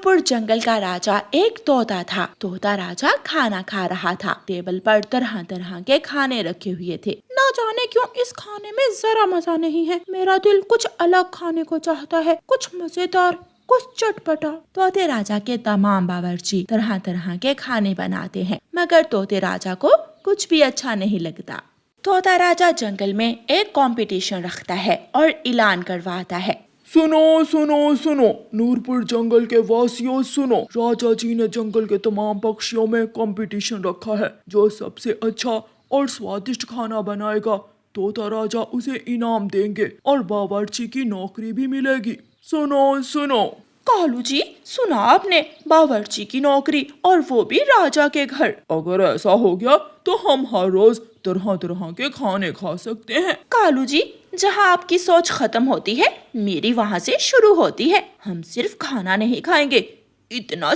नूरपुर जंगल का राजा एक तोता था। तोता राजा खाना खा रहा था। टेबल पर तरह तरह के खाने रखे हुए थे। ना जाने क्यों इस खाने में जरा मजा नहीं है। मेरा दिल कुछ अलग खाने को चाहता है, कुछ मजेदार, कुछ चटपटा। तोते राजा के तमाम बावर्ची तरह तरह के खाने बनाते हैं, मगर तोते राजा को कुछ भी अच्छा नहीं लगता। तोता राजा जंगल में एक कंपटीशन रखता है और ऐलान करवाता है, सुनो सुनो सुनो, नूरपुर जंगल के वासियों सुनो, राजा जी ने जंगल के तमाम पक्षियों में कंपटीशन रखा है। जो सबसे अच्छा और स्वादिष्ट खाना बनाएगा, तोता राजा उसे इनाम देंगे और बावर्ची की नौकरी भी मिलेगी। सुनो सुनो। कालू जी, सुना आपने, बावर्ची की नौकरी और वो भी राजा के घर। अगर ऐसा हो गया तो हम हर रोज तरह तरह के खाने खा सकते हैं। कालू जी, जहाँ आपकी सोच खत्म होती है, मेरी वहाँ से शुरू होती है। हम सिर्फ खाना नहीं खाएंगे, इतना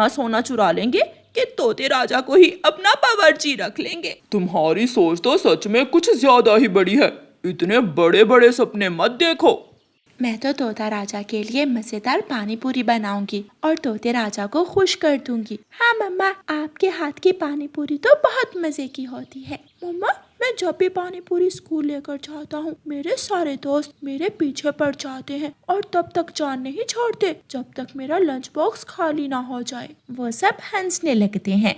सोना चुरा लेंगे कि तोते राजा को ही अपना बावर्ची रख लेंगे। तुम्हारी सोच तो सच में कुछ ज्यादा ही बड़ी है। इतने बड़े बड़े सपने मत देखो। मैं तो तोता राजा के लिए मजेदार पानी पूरी बनाऊंगी और तोते राजा को खुश कर दूंगी। हाँ मम्मा, आपके हाथ की पानी पूरी तो बहुत मजे की होती है। मम्मा, मैं जब भी पानी पूरी स्कूल लेकर जाता हूँ, मेरे सारे दोस्त मेरे पीछे पड़ जाते हैं और तब तक जान नहीं छोड़ते जब तक मेरा लंच बॉक्स खाली ना हो जाए। वो सब हंसने लगते हैं।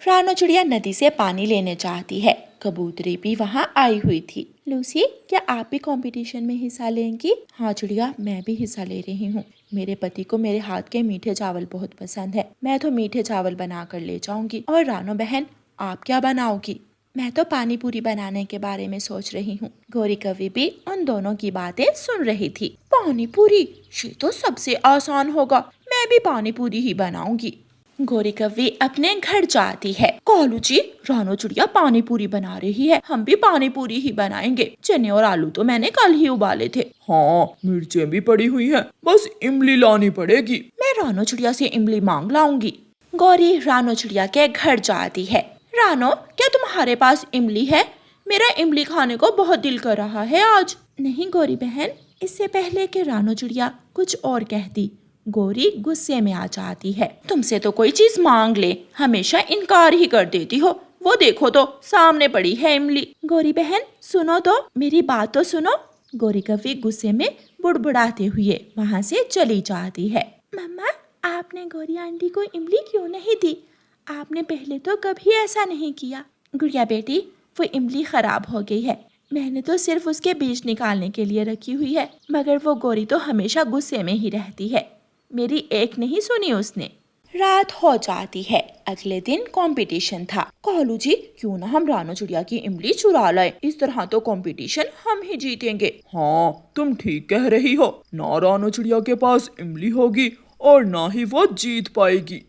रानो चिड़िया नदी से पानी लेने चाहती है। कबूतरी भी वहाँ आई हुई थी। लूसी, क्या आप भी कंपटीशन में हिस्सा लेंगी? हाँ चिड़िया, मैं भी हिस्सा ले रही हूँ। मेरे पति को मेरे हाथ के मीठे चावल बहुत पसंद है। मैं तो मीठे चावल बना कर ले जाऊंगी। और रानो बहन, आप क्या बनाओगी? मैं तो पानी पूरी बनाने के बारे में सोच रही हूँ। गौरी कवि भी उन दोनों की बातें सुन रही थी। पानी पूरी, ये तो सबसे आसान होगा। मैं भी पानी पूरी ही बनाऊंगी। गौरी कव्वी अपने घर जाती है। कालू जी, रानो चिड़िया पानी पूरी बना रही है, हम भी पानी पूरी ही बनाएंगे। चने और आलू तो मैंने कल ही उबाले थे। हाँ, मिर्चें भी पड़ी हुई हैं, बस इमली लानी पड़ेगी। मैं रानो चिड़िया से इमली मांग लाऊंगी। गौरी रानो चिड़िया के घर जाती है। रानो, क्या तुम्हारे पास इमली है? मेरा इमली खाने को बहुत दिल कर रहा है आज। नहीं गौरी बहन, इससे पहले कि रानो चिड़िया कुछ और कहती, गौरी गुस्से में आ जाती है। तुमसे तो कोई चीज मांग ले, हमेशा इनकार ही कर देती हो। वो देखो तो, सामने पड़ी है इमली। गौरी बहन सुनो तो, मेरी बात तो सुनो। गौरी कव्वी गुस्से में बुड़बुड़ाते हुए वहाँ से चली जाती है। मम्मा, आपने गौरी आंटी को इमली क्यों नहीं दी? आपने पहले तो कभी ऐसा नहीं किया। गुड़िया बेटी, वो इमली खराब हो गई है। मैंने तो सिर्फ उसके बीज निकालने के लिए रखी हुई है, मगर वो गौरी तो हमेशा गुस्से में ही रहती है। मेरी एक नहीं सुनी उसने। रात हो जाती है। अगले दिन कंपटीशन था। कालू जी, क्यों ना हम रानो चिड़िया की इमली चुरा लाए, इस तरह तो कंपटीशन हम ही जीतेंगे। हाँ, तुम ठीक कह रही हो। ना रानो चिड़िया के पास इमली होगी और ना ही वो जीत पाएगी।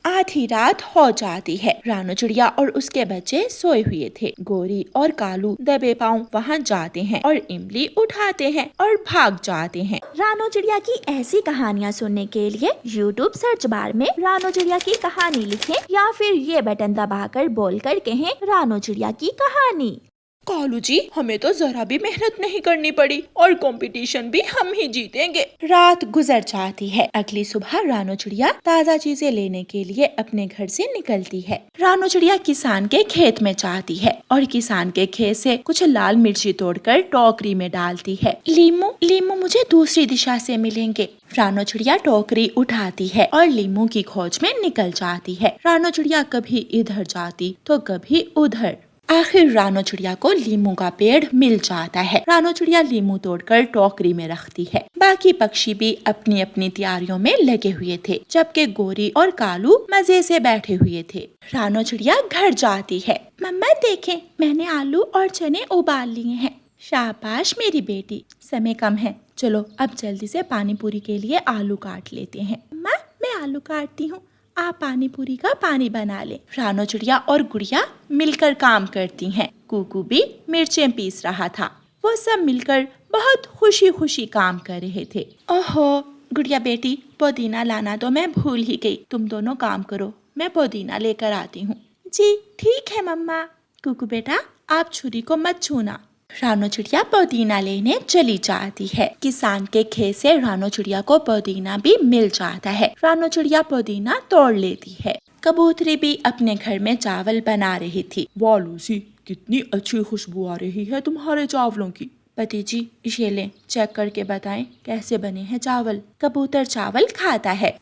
आधी रात हो जाती है। रानो चिड़िया और उसके बच्चे सोए हुए थे। गौरी और कालू दबे पांव वहाँ जाते हैं और इमली उठाते हैं और भाग जाते हैं। रानो चिड़िया की ऐसी कहानियाँ सुनने के लिए YouTube सर्च बार में रानो चिड़िया की कहानी लिखें या फिर ये बटन दबाकर बोलकर कहें रानो चिड़िया की कहानी। कालू जी, हमें तो जरा भी मेहनत नहीं करनी पड़ी और कंपटीशन भी हम ही जीतेंगे। रात गुजर जाती है। अगली सुबह रानो चिड़िया ताज़ा चीजें लेने के लिए अपने घर से निकलती है। रानो चिड़िया किसान के खेत में जाती है और किसान के खेत से कुछ लाल मिर्ची तोड़कर टोकरी में डालती है। लीमू मुझे दूसरी दिशा से मिलेंगे। रानो चिड़िया टोकरी उठाती है और लीमू की खोज में निकल जाती है। रानो चिड़िया कभी इधर जाती तो कभी उधर। आखिर रानो चिड़िया को लीमू का पेड़ मिल जाता है। रानो चिड़िया लीमू तोड़कर टोकरी में रखती है। बाकी पक्षी भी अपनी अपनी तैयारियों में लगे हुए थे, जबकि गौरी और कालू मजे से बैठे हुए थे। रानो चिड़िया घर जाती है। मम्मा देखें, मैंने आलू और चने उबाल लिए हैं। शाबाश मेरी बेटी, समय कम है, चलो अब जल्दी से पानी पूरी के लिए आलू काट लेते हैं। मम्मा, मैं आलू काटती हूँ, आप पानी पूरी का पानी बना ले। रानो चिड़िया और गुड़िया मिलकर काम करती हैं। कुकू भी मिर्चें पीस रहा था। वो सब मिलकर बहुत खुशी खुशी काम कर रहे थे। ओहो गुड़िया बेटी, पुदीना लाना तो मैं भूल ही गई। तुम दोनों काम करो, मैं पुदीना लेकर आती हूँ। जी ठीक है मम्मा। कुकू बेटा, आप छुरी को मत छूना। रानो चिड़िया पुदीना लेने चली जाती है। किसान के खेत से रानो चिड़िया को पुदीना भी मिल जाता है। रानो चिड़िया पुदीना तोड़ लेती है। कबूतरी भी अपने घर में चावल बना रही थी। वाह लूसी, कितनी अच्छी खुशबू आ रही है तुम्हारे चावलों की। पति जी, ये लें, चेक करके बताएं कैसे बने हैं चावल। कबूतर चावल खाता है।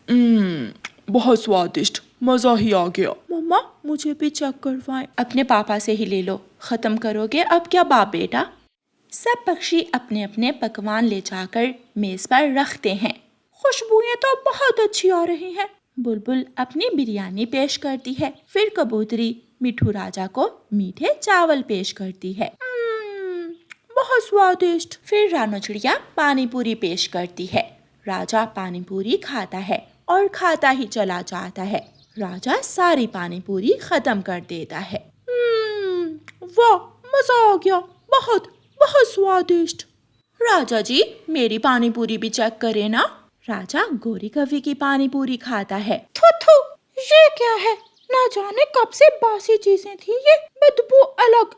बहुत स्वादिष्ट, मजा ही आ गया। मम्मा, मुझे भी चेक करवाएं। अपने पापा से ही ले लो, खत्म करोगे अब क्या बाप बेटा। सब पक्षी अपने अपने पकवान ले जाकर मेज पर रखते हैं। खुशबुएं तो बहुत अच्छी आ रही हैं। बुलबुल अपनी बिरयानी पेश करती है। फिर कबूतरी मिठू राजा को मीठे चावल पेश करती है। बहुत स्वादिष्ट। फिर रानो चिड़िया पानी पूरी पेश करती है। राजा पानी पूरी खाता है और खाता ही चला जाता है। राजा सारी पानी पूरी खत्म कर देता है। वाह, मजा आ गया, बहुत बहुत स्वादिष्ट। राजा जी, मेरी पानी पूरी भी चेक करें ना। राजा गोरी कव्वी की पानी पूरी खाता है। थू थू, ये क्या है? ना जाने कब से बासी चीजें थी ये, बदबू अलग।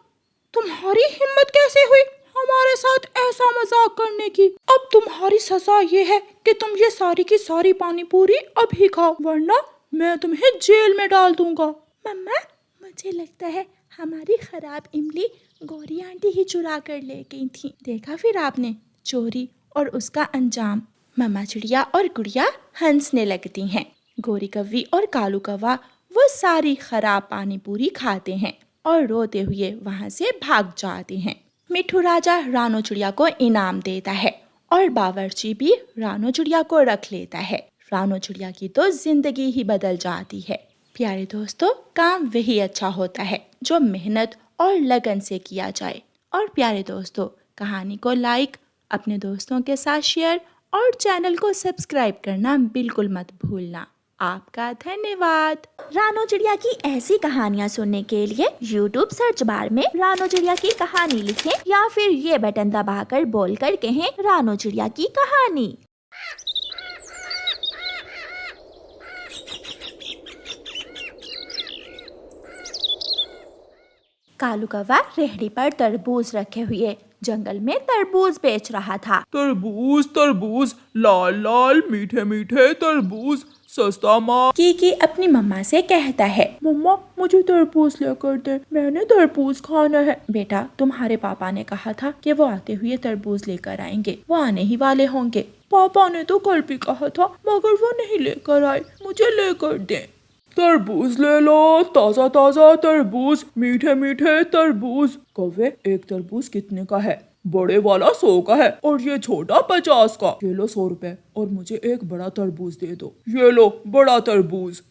तुम्हारी हिम्मत कैसे हुई हमारे साथ ऐसा मजाक करने की? अब तुम्हारी सजा ये है कि तुम ये सारी की सारी पानी पूरी अभी खाओ, वरना मैं तुम्हें जेल में डाल दूंगा। मम्मा, मुझे लगता है हमारी खराब इमली गौरी आंटी ही चुरा कर ले गई थी। देखा फिर आपने, चोरी और उसका अंजाम। मम्मा चिड़िया और गुड़िया हंसने लगती हैं। गोरी कव्वी और कालू कौवा वो सारी खराब पानी पूरी खाते हैं और रोते हुए वहाँ से भाग जाते हैं। मिठू राजा रानो चिड़िया को इनाम देता है और बावर्ची भी रानो चिड़िया को रख लेता है। रानो चिड़िया की तो जिंदगी ही बदल जाती है। प्यारे दोस्तों, काम वही अच्छा होता है जो मेहनत और लगन से किया जाए। और प्यारे दोस्तों, कहानी को लाइक, अपने दोस्तों के साथ शेयर और चैनल को सब्सक्राइब करना बिल्कुल मत भूलना। आपका धन्यवाद। रानो चिड़िया की ऐसी कहानियाँ सुनने के लिए YouTube सर्च बार में रानो चिड़िया की कहानी लिखें या फिर ये बटन दबाकर बोलकर कहें रानो चिड़िया की कहानी। कालू कौवा रेहड़ी पर तरबूज रखे हुए जंगल में तरबूज बेच रहा था। तरबूज तरबूज, लाल लाल मीठे मीठे तरबूज, सस्ता माल। कीकी अपनी मम्मा से कहता है, मम्मा, मुझे तरबूज लेकर दे, मैंने तरबूज खाना है। बेटा, तुम्हारे पापा ने कहा था कि वो आते हुए तरबूज लेकर आएंगे। वो आने ही वाले होंगे। पापा ने तो कल भी कहा था, मगर वो नहीं लेकर आए। मुझे लेकर दे। तरबूज ले लो, ताजा ताजा तरबूज, मीठे मीठे तरबूज। कौवे, एक तरबूज कितने का है? बड़े वाला 100 का है और ये छोटा 50 का। ये लो 100 रुपए और मुझे एक बड़ा तरबूज दे दो। ये लो बड़ा तरबूज।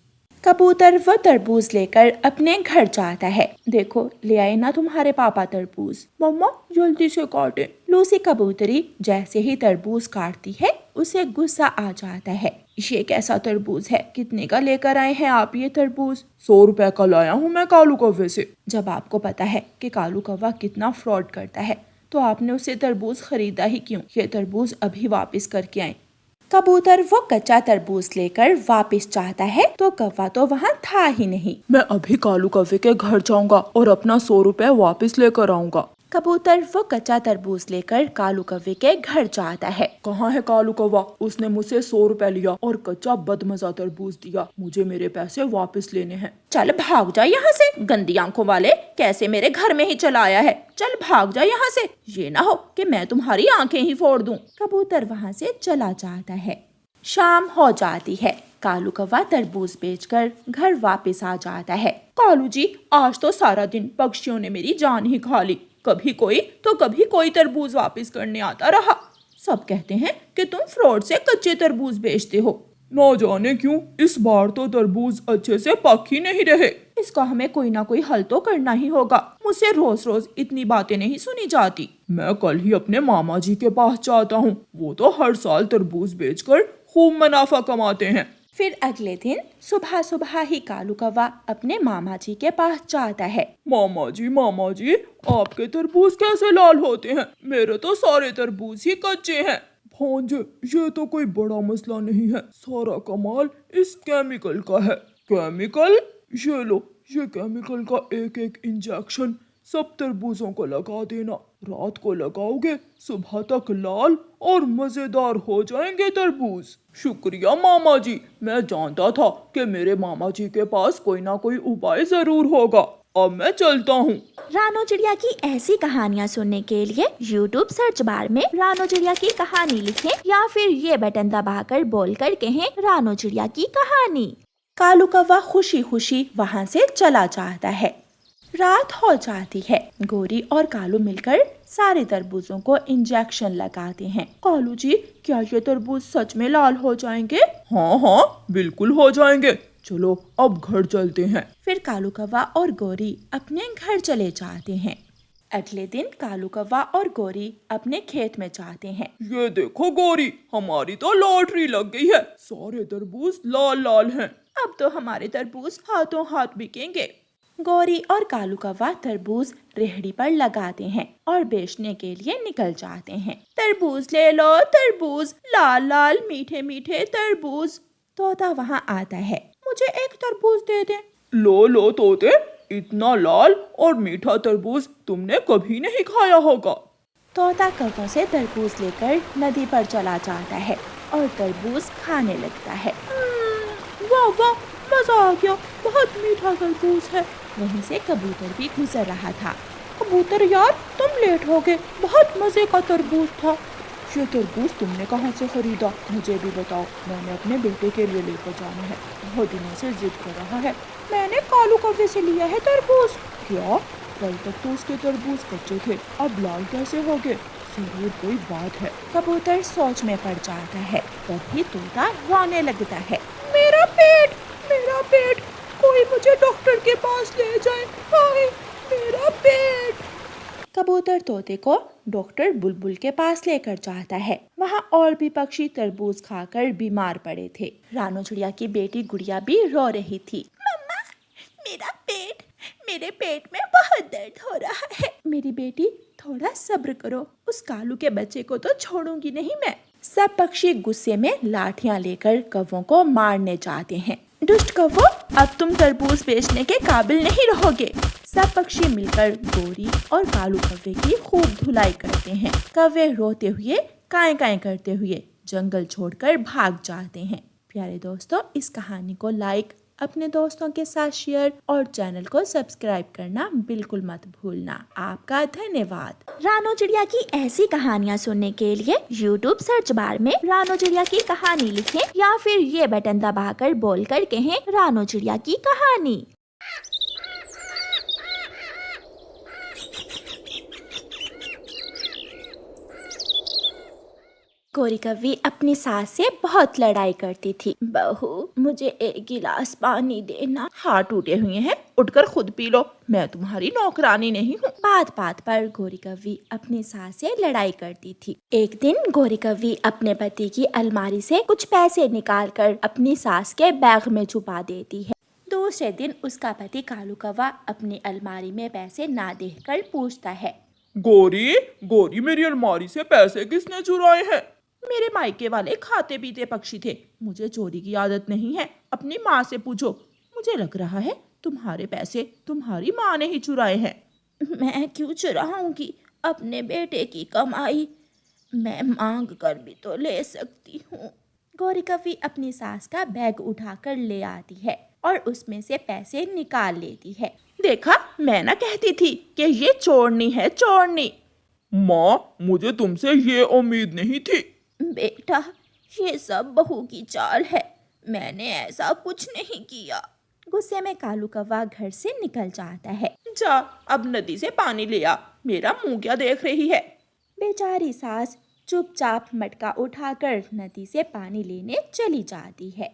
कबूतर वो तरबूज लेकर अपने घर जाता है। देखो, ले आए ना तुम्हारे पापा तरबूज। मम्मा, जल्दी से काटे। लूसी कबूतरी जैसे ही तरबूज काटती है उसे गुस्सा आ जाता है। ये कैसा तरबूज है? कितने का लेकर आए हैं आप ये तरबूज? 100 रुपए का लाया हूँ मैं कालू कौवे से। जब आपको पता है कि कालू कौवा कितना फ्रॉड करता है तो आपने उसे तरबूज खरीदा ही क्यों? ये तरबूज अभी वापस करके आए। कबूतर वो कच्चा तरबूज लेकर वापस चाहता है तो कौवा तो वहाँ था ही नहीं। मैं अभी कालू कौवे के घर जाऊंगा और अपना 100 रुपए वापस लेकर आऊंगा। कबूतर वो कच्चा तरबूज लेकर कालू कौवे के घर जाता है। कहाँ है कालू कौवा? उसने मुझसे 100 रुपए लिया और कच्चा बदमजा तरबूज दिया। मुझे मेरे पैसे वापस लेने हैं। चल भाग जा यहाँ से, गंदी आंखों वाले, कैसे मेरे घर में ही चला आया है? चल भाग जा यहाँ से, ये ना हो कि मैं तुम्हारी आंखें ही फोड़ दूं। कबूतर वहाँ से चला जाता है। शाम हो जाती है। कालू कौवा तरबूज बेचकर घर वापस आ जाता है। कालू जी, आज तो सारा दिन पक्षियों ने मेरी जान ही खा ली। कभी कोई तो कभी कोई तरबूज वापस करने आता रहा। सब कहते हैं कि तुम फ्रॉड से कच्चे तरबूज बेचते हो। न जाने क्यों इस बार तो तरबूज अच्छे से पक ही नहीं रहे। इसका हमें कोई ना कोई हल तो करना ही होगा। मुझसे रोज रोज इतनी बातें नहीं सुनी जाती। मैं कल ही अपने मामा जी के पास जाता हूँ। वो तो हर साल तरबूज बेचकर खूब मुनाफा कमाते हैं। फिर अगले दिन सुबह सुबह ही कालू कौवा अपने मामा जी के पास जाता है। मामा जी, आपके तरबूज कैसे लाल होते हैं? मेरे तो सारे तरबूज ही कच्चे हैं। भांजे, ये तो कोई बड़ा मसला नहीं है। सारा कमाल इस केमिकल का है। केमिकल? ये लो, ये केमिकल का एक एक इंजेक्शन सब तरबूजों को लगा देना। रात को लगाओगे, सुबह तक लाल और मजेदार हो जाएंगे तरबूज। शुक्रिया मामा जी, मैं जानता था कि मेरे मामा जी के पास कोई ना कोई उपाय जरूर होगा। अब मैं चलता हूँ। रानो चिड़िया की ऐसी कहानियाँ सुनने के लिए YouTube सर्च बार में रानो चिड़िया की कहानी लिखें या फिर ये बटन दबाकर बोलकर कहें रानो चिड़िया की कहानी। कालू कौवा खुशी खुशी वहाँ से चला जाता है। रात हो जाती है। गोरी और कालू मिलकर सारे तरबूजों को इंजेक्शन लगाते हैं। कालू जी, क्या ये तरबूज सच में लाल हो जाएंगे? हाँ हाँ, बिल्कुल हो जाएंगे। चलो अब घर चलते हैं। फिर कालू कौवा और गोरी अपने घर चले जाते हैं। अगले दिन कालू कौवा और गोरी अपने खेत में जाते हैं। ये देखो गोरी, हमारी तो लॉटरी लग गई है। सारे तरबूज लाल लाल हैं। अब तो हमारे तरबूज हाथों हाथ बिकेंगे। गोरी और कालू कौवा तरबूज रेहड़ी पर लगाते हैं और बेचने के लिए निकल जाते हैं। तरबूज ले लो तरबूज, लाल लाल मीठे मीठे तरबूज। तोता वहाँ आता है। मुझे एक तरबूज दे दे। लो तोते, इतना लाल और मीठा तरबूज तुमने कभी नहीं खाया होगा। तोता कौवों से तरबूज लेकर नदी पर चला जाता है और तरबूज खाने लगता है। वाह वाह, मजा आ गया, बहुत मीठा तरबूज है। वहीं से कबूतर भी गुजर रहा था। कबूतर यार, तुम लेट हो गए, बहुत मजे का तरबूज था। ये तरबूज तुमने कहाँ से खरीदा, मुझे भी बताओ, मैंने अपने बेटे के लिए लेकर जाना है, बहुत दिनों से जिद कर रहा है। मैंने कालू कौवे से लिया है तरबूज। क्या? कल तक तो उसके तरबूज कच्चे थे, अब लाल कैसे हो गए? जरूर कोई बात है। कबूतर सोच में पड़ जाता है। तभी तोता रोने लगता है। मेरा पेट, मेरा पेट, कोई मुझे डॉक्टर के पास ले जाए, हाय मेरा पेट। कबूतर तोते को डॉक्टर बुलबुल के पास लेकर जाता है। वहाँ और भी पक्षी तरबूज खाकर बीमार पड़े थे। रानो चिड़िया की बेटी गुड़िया भी रो रही थी। मम्मा, मेरा पेट, मेरे पेट में बहुत दर्द हो रहा है। मेरी बेटी, थोड़ा सब्र करो, उस कालू के बच्चे को तो छोड़ूंगी नहीं मैं। सब पक्षी गुस्से में लाठियां लेकर कौवों को मारने जाते हैं। दुष्ट कौवो, अब तुम तरबूज बेचने के काबिल नहीं रहोगे। सब पक्षी मिलकर गोरी और कालू कौवे की खूब धुलाई करते हैं। कौवे रोते हुए, काएं काएं करते हुए जंगल छोड़कर भाग जाते हैं। प्यारे दोस्तों, इस कहानी को लाइक, अपने दोस्तों के साथ शेयर और चैनल को सब्सक्राइब करना बिल्कुल मत भूलना। आपका धन्यवाद। रानो चिड़िया की ऐसी कहानियाँ सुनने के लिए YouTube सर्च बार में रानो चिड़िया की कहानी लिखें या फिर ये बटन दबाकर बोलकर कहें रानो चिड़िया की कहानी। गोरी कौवी अपनी सास से बहुत लड़ाई करती थी। बहू, मुझे एक गिलास पानी देना। हाथ टूटे हुए हैं, उठकर खुद पी लो, मैं तुम्हारी नौकरानी नहीं हूँ। बात बात पर गोरी कौवी अपनी सास से लड़ाई करती थी। एक दिन गोरी कौवी अपने पति की अलमारी से कुछ पैसे निकालकर अपनी सास के बैग में छुपा देती है। दूसरे दिन उसका पति कालू कौवा अपनी अलमारी में पैसे ना देखकर पूछता है, गोरी, गोरी, मेरी अलमारी से पैसे किसने चुराए हैं? मेरे मायके वाले खाते पीते पक्षी थे, मुझे चोरी की आदत नहीं है, अपनी माँ से पूछो। मुझे लग रहा है तुम्हारे पैसे तुम्हारी माँ ने ही चुराए हैं। मैं क्यों चुराऊंगी अपने बेटे की कमाई, मैं मांग कर भी तो ले सकती हूँ। गोरी कौवी अपनी सास का बैग उठाकर ले आती है और उसमें से पैसे निकाल लेती है। देखा, मैं ना कहती थी कि ये चोरनी है, चोरनी। माँ, मुझे तुमसे ये उम्मीद नहीं थी। बेटा, ये सब बहू की चाल है, मैंने ऐसा कुछ नहीं किया। गुस्से में कालू कौवा घर से निकल जाता है। जा, अब नदी से पानी ले आ, मेरा मुंह क्या देख रही है। बेचारी सास चुपचाप मटका उठाकर नदी से पानी लेने चली जाती है।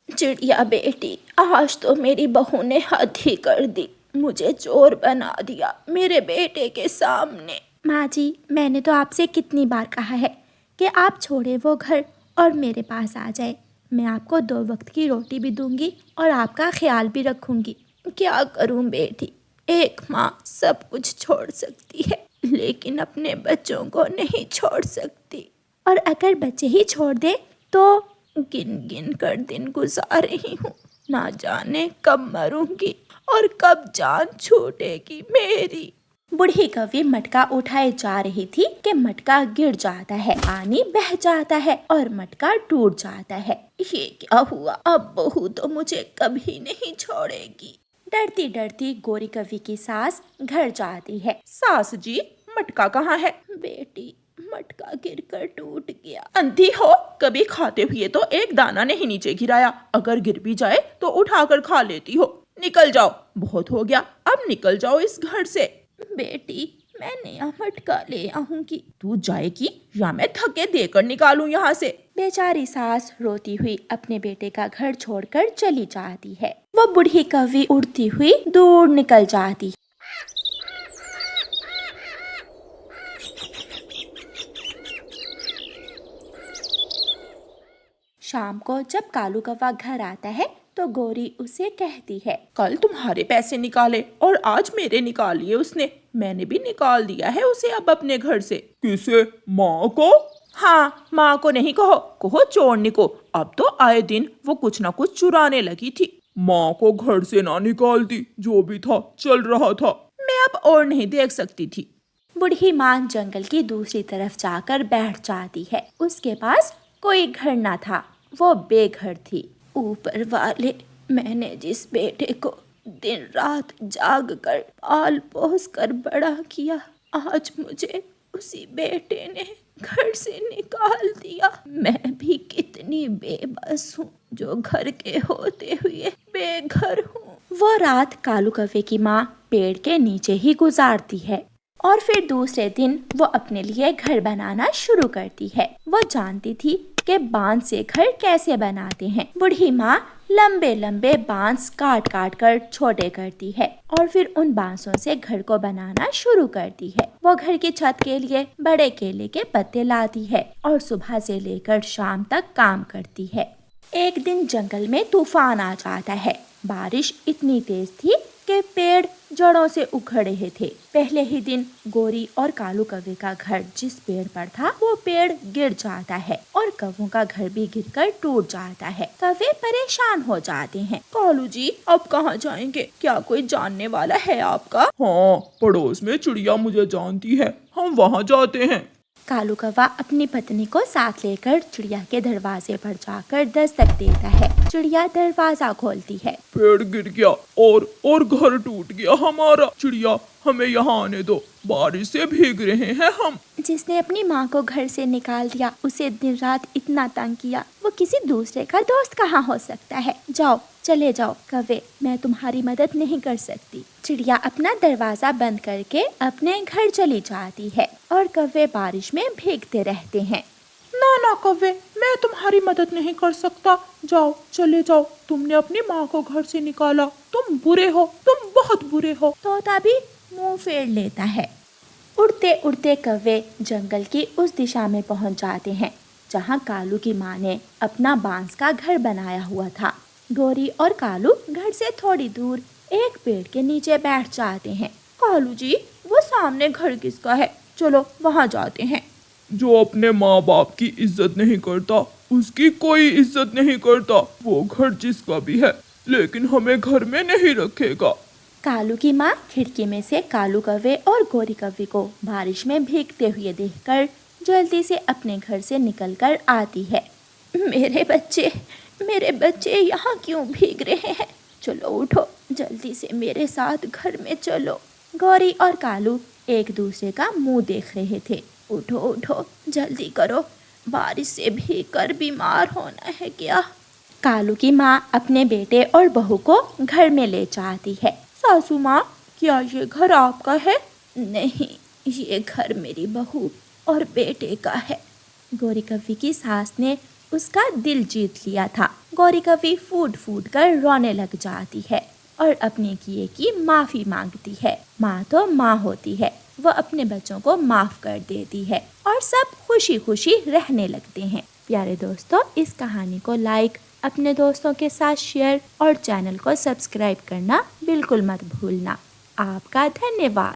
चिड़िया बेटी, आज तो मेरी बहू ने हद ही कर दी, मुझे चोर बना दिया मेरे बेटे के सामने। माँ जी, मैंने तो आपसे कितनी बार कहा है कि आप छोड़े वो घर और मेरे पास आ जाए। मैं आपको 2 वक्त की रोटी भी दूंगी और आपका ख्याल भी रखूंगी। क्या करूं बेटी, एक माँ सब कुछ छोड़ सकती है लेकिन अपने बच्चों को नहीं छोड़ सकती। और अगर बच्चे ही छोड़ दे तो गिन गिन कर दिन गुजार रही हूँ, ना जाने कब मरूंगी और कब जान छूटेगी मेरी। बूढ़ी कौवी मटका उठाए जा रही थी कि मटका गिर जाता है, पानी बह जाता है और मटका टूट जाता है। ये क्या हुआ? अब बहू तो मुझे कभी नहीं छोड़ेगी। डरती डरती गोरी कौवी की सास घर जाती है। सास जी, मटका कहाँ है? बेटी, मटका गिरकर टूट गया। अंधी हो, कभी खाते हुए तो एक दाना नहीं नीचे गिराया। अगर गिर भी जाए तो उठाकर खा लेती हो। निकल जाओ, बहुत हो गया, अब निकल जाओ इस घर से। बेटी, मैं नया मटका ले आऊंगी। तू जाएगी या मैं थके देकर निकालूं यहाँ से? बेचारी सास रोती हुई अपने बेटे का घर छोड़कर चली जाती है। वो बूढ़ी कौवी उड़ती हुई दूर निकल जाती। शाम को जब कालू कौवा घर आता है तो गोरी उसे कहती है, कल तुम्हारे पैसे निकाले और आज मेरे निकाल लिए उसने। मैंने भी निकाल दिया है उसे अब अपने घर से। किसे? माँ को? हाँ, माँ को नहीं कहो, कहो चोरने को। अब तो आए दिन वो कुछ ना कुछ चुराने लगी थी। माँ को घर से ना निकालती, जो भी था चल रहा था। मैं अब और नहीं देख सकती थी। बूढ़ी माँ जंगल की दूसरी तरफ जाकर बैठ जाती है। उसके पास कोई घर ना था, वो बेघर थी। ऊपर वाले, मैंने जिस बेटे को दिन रात जाग कर पाल पोस कर बड़ा किया, आज मुझे उसी बेटे ने घर से निकाल दिया। मैं भी कितनी बेबस हूँ जो घर के होते हुए बेघर हूँ। वो रात कालू कौवे की माँ पेड़ के नीचे ही गुजारती है और फिर दूसरे दिन वो अपने लिए घर बनाना शुरू करती है। वो जानती थी कि बांस से घर कैसे बनाते हैं। बूढ़ी माँ लंबे लंबे बांस काट काट कर छोटे करती है और फिर उन बांसों से घर को बनाना शुरू करती है। वो घर की छत के लिए बड़े केले के पत्ते लाती है और सुबह से लेकर शाम तक काम करती है। एक दिन जंगल में तूफान आ जाता है। बारिश इतनी तेज थी कि पेड़ जड़ों से उखड़ रहे थे। पहले ही दिन गोरी और कालू कौवे का घर जिस पेड़ पर था वो पेड़ गिर जाता है और कौवों का घर भी गिरकर टूट जाता है। कौवे परेशान हो जाते हैं। कालू जी, अब कहाँ जाएंगे? क्या कोई जानने वाला है आपका? हाँ, पड़ोस में चिड़िया मुझे जानती है, हम वहाँ जाते हैं। कालू कौवा अपनी पत्नी को साथ लेकर चिड़िया के दरवाजे पर जाकर दस्तक देता है। चिड़िया दरवाजा खोलती है। पेड़ गिर गया और घर टूट गया हमारा। चिड़िया, हमें यहाँ आने दो, बारिश से भीग रहे हैं हम। जिसने अपनी माँ को घर से निकाल दिया, उसे दिन रात इतना तंग किया, वो किसी दूसरे का दोस्त कहाँ हो सकता है। जाओ, चले जाओ कौवे, मैं तुम्हारी मदद नहीं कर सकती। चिड़िया अपना दरवाजा बंद करके अपने घर चली जाती है और कौवे बारिश में भीगते रहते हैं। ना ना कौवे, मैं तुम्हारी मदद नहीं कर सकता। जाओ, चले जाओ, तुमने अपनी माँ को घर से निकाला, तुम बुरे हो, तुम बहुत बुरे हो। तोता भी मुंह फेर लेता है। उड़ते उड़ते कौवे जंगल की उस दिशा में पहुंच जाते हैं जहां कालू की माँ ने अपना बांस का घर बनाया हुआ था। गोरी और कालू घर से थोड़ी दूर एक पेड़ के नीचे बैठ जाते हैं। कालू जी, वो सामने घर किसका है? चलो वहाँ जाते हैं। जो अपने माँ बाप की इज्जत नहीं करता, उसकी कोई इज्जत नहीं करता। वो घर जिसका भी है, लेकिन हमें घर में नहीं रखेगा। कालू की माँ खिड़की में से कालू कौवे और गोरी कौवे को बारिश में भीगते हुए देखकर जल्दी से अपने घर से निकलकर आती है। मेरे बच्चे यहाँ क्यों भीग रहे हैं? चलो उठो, जल्दी से मेरे साथ घर में चलो। गोरी और कालू एक दूसरे का मुंह देख रहे थे। उठो उठो, जल्दी करो, बारिश से भीगकर बीमार होना है क्या? कालू की माँ अपने बेटे और बहू को घर में ले जाती है। सासू माँ, क्या ये घर आपका है? नहीं, ये घर मेरी बहू और बेटे का है। गोरी कौवी की सास ने उसका दिल जीत लिया था। गोरी कौवी फूट फूट कर रोने लग जाती है और अपने किए की माफी मांगती है। माँ तो माँ होती है, वो अपने बच्चों को माफ कर देती है और सब खुशी खुशी रहने लगते हैं। प्यारे दोस्तों, इस कहानी को लाइक, अपने दोस्तों के साथ शेयर और चैनल को सब्सक्राइब करना बिल्कुल मत भूलना। आपका धन्यवाद।